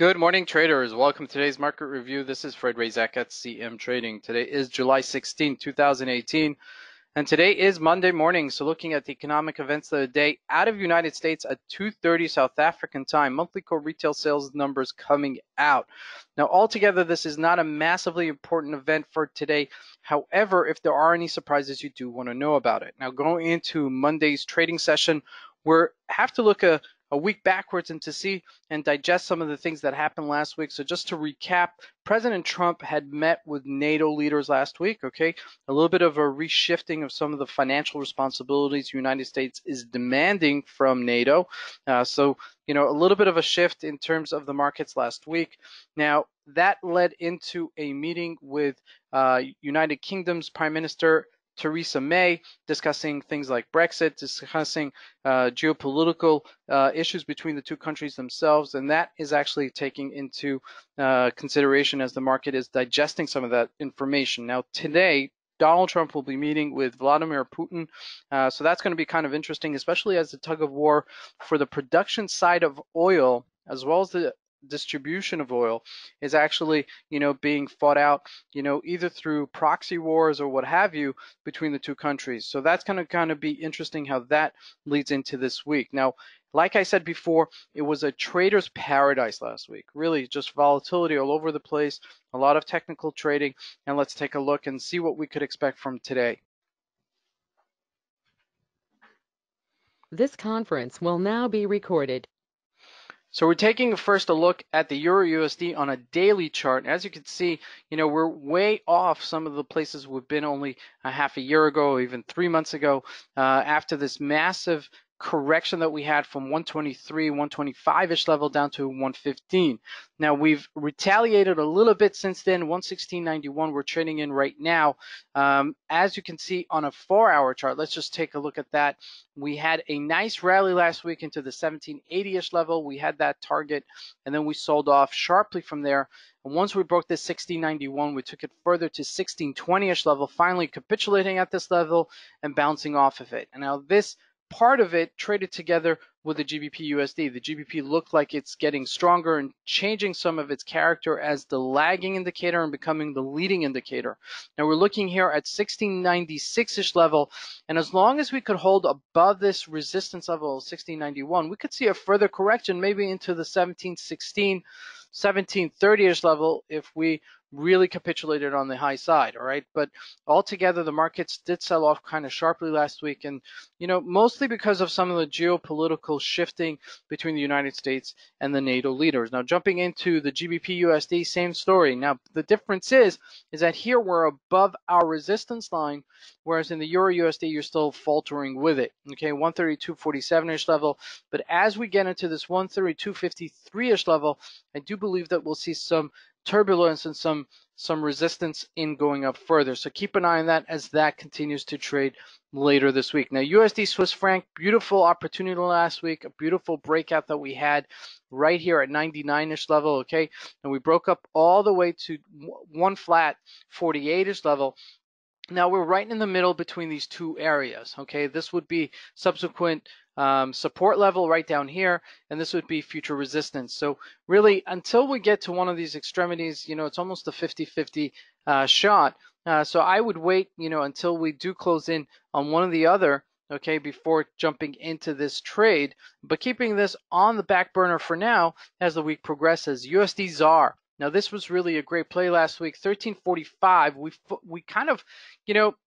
Good morning, traders. Welcome to today's market review. This is Fred Razak at CMTrading. Today is July 16, 2018, and today is Monday morning. So looking at the economic events of the day, out of United States at 2:30 South African time, monthly core retail sales numbers coming out. Now, altogether, this is not a massively important event for today. However, if there are any surprises, you do want to know about it. Now, going into Monday's trading session, we have to look a week backwards and to see and digest some of the things that happened last week. So just to recap, President Trump had met with NATO leaders last week, okay? A little bit of a reshifting of some of the financial responsibilities the United States is demanding from NATO. So, a little bit of a shift in terms of the markets last week. Now, that led into a meeting with United Kingdom's Prime Minister Theresa May, discussing things like Brexit, discussing geopolitical issues between the two countries themselves, and that is actually taking into consideration as the market is digesting some of that information. Now, today, Donald Trump will be meeting with Vladimir Putin, so that's going to be kind of interesting, especially as the tug of war for the production side of oil, as well as the distribution of oil, is actually being fought out either through proxy wars or what have you between the two countries. So that's going to kind of be interesting how that leads into this week. Now, like I said before, it was a trader's paradise last week. Really just volatility all over the place, a lot of technical trading, and let's take a look and see what we could expect from today. This conference will now be recorded. So we're taking first a look at the Euro USD on a daily chart. As you can see, we're way off some of the places we've been only a half a year ago, or even 3 months ago, after this massive correction that we had from 123, 125-ish level down to 115. Now we've retaliated a little bit since then. 116.91 we're trading in right now. As you can see on a 4-hour chart, let's just take a look at that. We had a nice rally last week into the 1780-ish level. We had that target, and then we sold off sharply from there. And once we broke this 1691, we took it further to 1620-ish level, finally capitulating at this level and bouncing off of it. And now this part of it traded together with the GBP USD. The GBP looked like it's getting stronger and changing some of its character as the lagging indicator and becoming the leading indicator. Now we're looking here at 1696-ish level, and as long as we could hold above this resistance level of 1691, we could see a further correction maybe into the 1716, 1730-ish level if we really capitulated on the high side, all right? But altogether, the markets did sell off kind of sharply last week, and mostly because of some of the geopolitical shifting between the United States and the NATO leaders. Now, jumping into the GBP USD, same story. Now, the difference is that here we're above our resistance line, whereas in the Euro USD, you're still faltering with it, okay? 132.47-ish level, but as we get into this 132.53-ish level, I do believe that we'll see some turbulence and some resistance in going up further. So keep an eye on that as that continues to trade later this week. Now, USD Swiss franc, beautiful opportunity last week, a beautiful breakout that we had right here at 99-ish level, okay? And we broke up all the way to one flat 48-ish level. Now we're right in the middle between these two areas, okay? This would be subsequent support level right down here, and this would be future resistance. So really, until we get to one of these extremities, it's almost a 50-50 shot. So I would wait, until we do close in on one or the other, okay, before jumping into this trade, but keeping this on the back burner for now as the week progresses. USD ZAR. Now, this was really a great play last week, 1345. We kind of,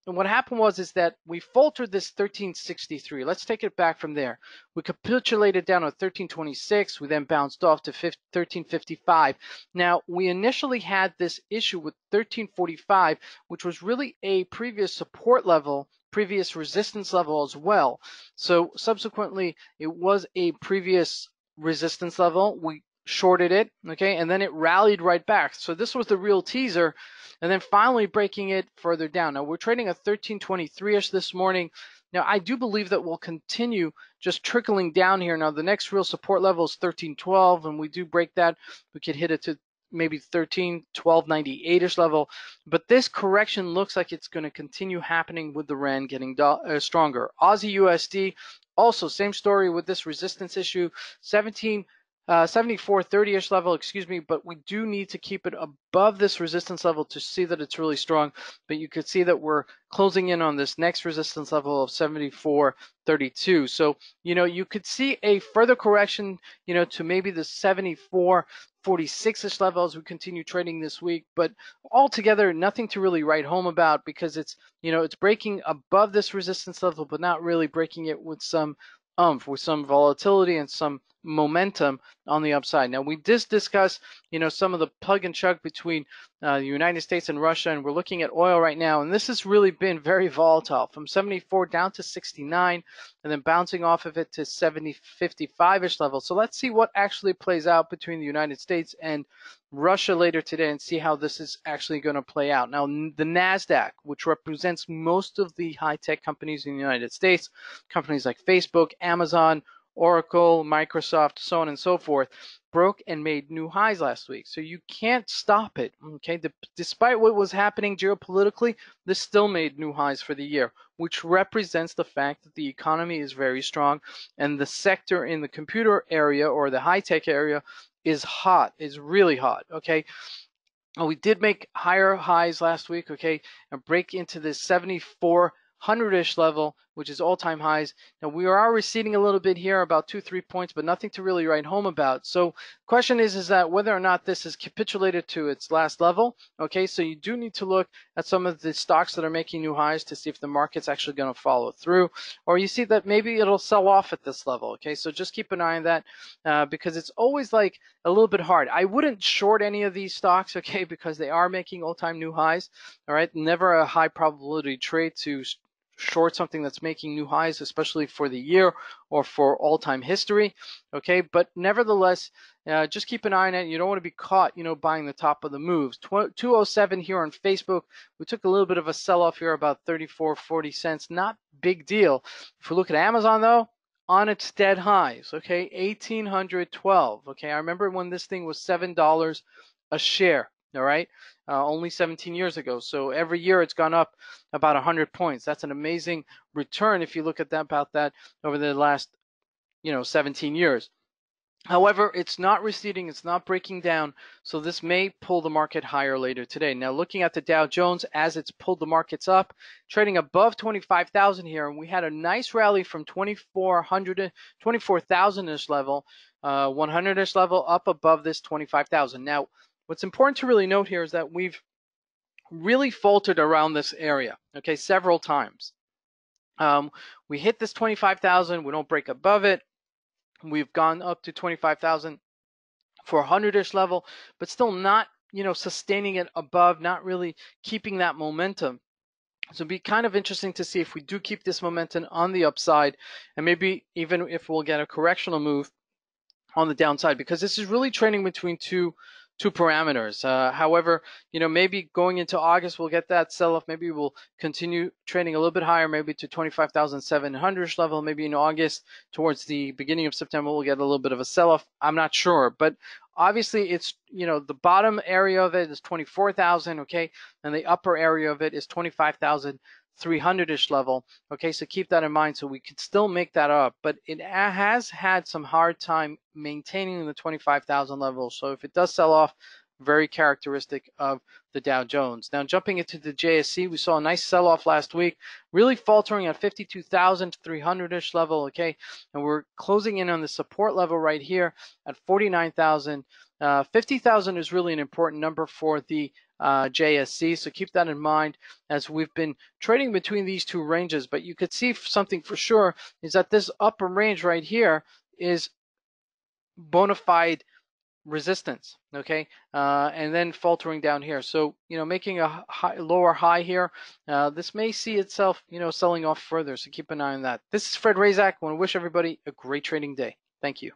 what happened is that we faltered this 1363. Let's take it back from there. We capitulated down at 1326. We then bounced off to 1355. Now, we initially had this issue with 1345, which was really a previous support level, previous resistance level as well. So subsequently, it was a previous resistance level. We shorted it, okay, and then it rallied right back. So this was the real teaser, and then finally breaking it further down. Now we're trading at 1323-ish this morning. Now I do believe that we'll continue just trickling down here. Now the next real support level is 1312, and we do break that, we could hit it to maybe 1312.98-ish level. But this correction looks like it's going to continue happening with the rand getting stronger. Aussie USD, also same story with this resistance issue, 17 74.30-ish level, excuse me, but we do need to keep it above this resistance level to see that it's really strong. But you could see that we're closing in on this next resistance level of 74.32. So, you could see a further correction, to maybe the 74.46-ish level as we continue trading this week. But altogether, nothing to really write home about because it's breaking above this resistance level, but not really breaking it with some with some volatility and some momentum on the upside. Now we did discuss, some of the plug and chug between the United States and Russia, and we're looking at oil right now, and this has really been very volatile from 74 down to 69, and then bouncing off of it to 55-ish level. So let's see what actually plays out between the United States and Russia later today and see how this is actually going to play out. Now, the NASDAQ, which represents most of the high-tech companies in the United States, companies like Facebook, Amazon, Oracle, Microsoft, so on and so forth, broke and made new highs last week. So you can't stop it, okay? Despite what was happening geopolitically, this still made new highs for the year, which represents the fact that the economy is very strong and the sector in the computer area or the high-tech area is hot, is really hot, okay? We did make higher highs last week, okay, and break into this 7400-ish level, which is all-time highs. Now we are receding a little bit here, about 2-3 points, but nothing to really write home about. So question is that whether or not this is capitulated to its last level, okay? So you do need to look at some of the stocks that are making new highs to see if the market's actually going to follow through, or you see that maybe it'll sell off at this level, okay? So just keep an eye on that because it's always like a little bit hard. I wouldn't short any of these stocks, okay, because they are making all-time new highs, all right? Never a high probability trade to short something that's making new highs, especially for the year or for all-time history, okay? But nevertheless, just keep an eye on it. You don't want to be caught, buying the top of the moves. 207 here on Facebook. We took a little bit of a sell-off here, about 34.40 cents. Not big deal. If we look at Amazon, though, on its dead highs, okay, 1812, okay? I remember when this thing was $7 a share, all right? Only 17 years ago. So every year it's gone up about 100 points. That's an amazing return if you look at that, about that over the last, 17 years. However, it's not receding, it's not breaking down, so this may pull the market higher later today. Now, looking at the Dow Jones as it's pulled the markets up, trading above 25,000 here, and we had a nice rally from 2,400 24,000-ish level, 100-ish level, up above this 25,000. Now, what's important to really note here is that we've really faltered around this area, okay, several times. We hit this 25,000, we don't break above it. We've gone up to 25,000 for 100-ish level, but still not, sustaining it above, not really keeping that momentum. So it'd be kind of interesting to see if we do keep this momentum on the upside, and maybe even if we'll get a correctional move on the downside, because this is really trading between two parameters. However, maybe going into August we'll get that sell-off. Maybe we'll continue trading a little bit higher, maybe to 25,700 level. Maybe in August, towards the beginning of September, we'll get a little bit of a sell-off. I'm not sure, but obviously it's, the bottom area of it is 24,000, okay, and the upper area of it is 25,300-ish level, okay, so keep that in mind. So we could still make that up, but it has had some hard time maintaining the 25,000 level. So if it does sell off, very characteristic of the Dow Jones. Now jumping into the JSC, we saw a nice sell-off last week, really faltering at 52,300-ish level, okay, and we're closing in on the support level right here at 49,000. 50,000 is really an important number for the JSC, so keep that in mind as we've been trading between these two ranges. But you could see something for sure is that this upper range right here is bona fide resistance, okay, and then faltering down here. So making a lower high here, this may see itself selling off further, so keep an eye on that. This is Fred Razak. I want to wish everybody a great trading day. Thank you.